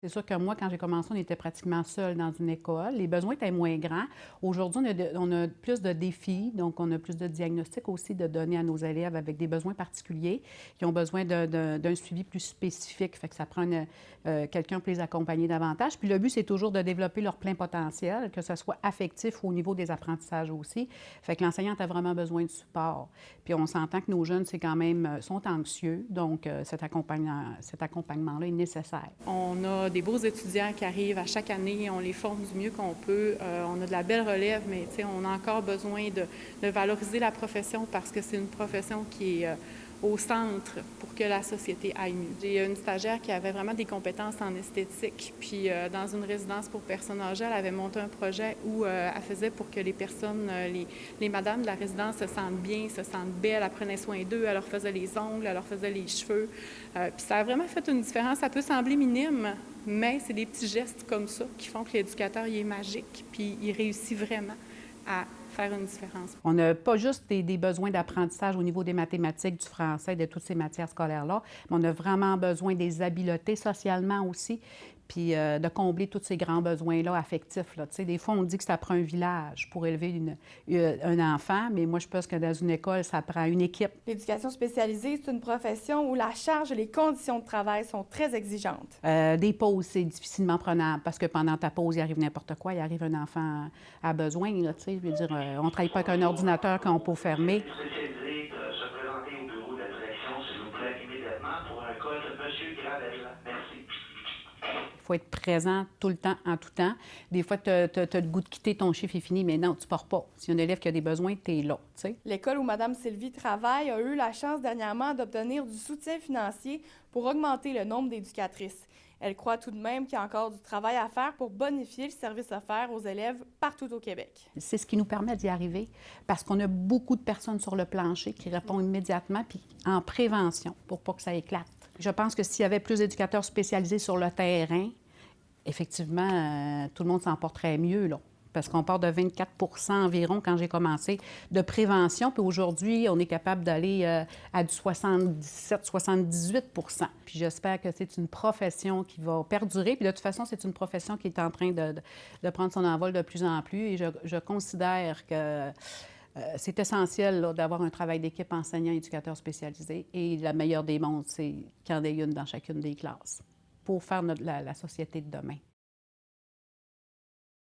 C'est sûr que moi, quand j'ai commencé, on était pratiquement seul dans une école. Les besoins étaient moins grands. Aujourd'hui, on a plus de défis, donc on a plus de diagnostics aussi de donner à nos élèves avec des besoins particuliers qui ont besoin d'un suivi plus spécifique. Fait que ça prend quelqu'un pour les accompagner davantage. Puis le but, c'est toujours de développer leur plein potentiel, que ce soit affectif ou au niveau des apprentissages aussi. Fait que l'enseignante a vraiment besoin de support. Puis on s'entend que nos jeunes, c'est quand même, sont anxieux, donc cet accompagnement-là est nécessaire. On a des beaux étudiants qui arrivent à chaque année, on les forme du mieux qu'on peut. On a de la belle relève, mais on a encore besoin de valoriser la profession parce que c'est une profession qui est au centre pour que la société aille mieux. J'ai une stagiaire qui avait vraiment des compétences en esthétique, puis dans une résidence pour personnes âgées, elle avait monté un projet où elle faisait pour que les personnes, les madames de la résidence se sentent bien, se sentent belles, elle prenait soin d'eux, elle leur faisait les ongles, elle leur faisait les cheveux. Puis ça a vraiment fait une différence. Ça peut sembler minime, mais c'est des petits gestes comme ça qui font que l'éducateur, il est magique, puis il réussit vraiment à faire une différence. On n'a pas juste des besoins d'apprentissage au niveau des mathématiques, du français, de toutes ces matières scolaires-là, mais on a vraiment besoin des habiletés socialement aussi, puis de combler tous ces grands besoins-là affectifs. Là. Des fois, on dit que ça prend un village pour élever un enfant, mais moi, je pense que dans une école, ça prend une équipe. L'éducation spécialisée, c'est une profession où la charge et les conditions de travail sont très exigeantes. Des pauses, c'est difficilement prenable parce que pendant ta pause, il arrive n'importe quoi. Il arrive un enfant à besoin. Là, je veux dire, on ne travaille pas avec un ordinateur quand on peut fermer. Spécialisé se présenter au bureau de la direction, s'il vous plaît, immédiatement pour un cas de M. Gravella. Merci. Il faut être présent tout le temps, en tout temps. Des fois, tu as le goût de quitter, ton chiffre est fini, mais non, tu ne pars pas. Si un élève qui a des besoins, tu es là. T'sais. L'école où Mme Sylvie travaille a eu la chance dernièrement d'obtenir du soutien financier pour augmenter le nombre d'éducatrices. Elle croit tout de même qu'il y a encore du travail à faire pour bonifier le service offert aux élèves partout au Québec. C'est ce qui nous permet d'y arriver parce qu'on a beaucoup de personnes sur le plancher qui répondent immédiatement puis en prévention pour pas que ça éclate. Je pense que s'il y avait plus d'éducateurs spécialisés sur le terrain, effectivement, tout le monde s'en porterait mieux, là. Parce qu'on part de 24 environ quand j'ai commencé de prévention. Puis aujourd'hui, on est capable d'aller à du 77-78 Puis j'espère que c'est une profession qui va perdurer. Puis de toute façon, c'est une profession qui est en train de prendre son envol de plus en plus. Et je considère que c'est essentiel d'avoir un travail d'équipe enseignant-éducateur spécialisé. Et la meilleure des mondes, c'est qu'il y en ait une dans chacune des classes pour faire la société de demain.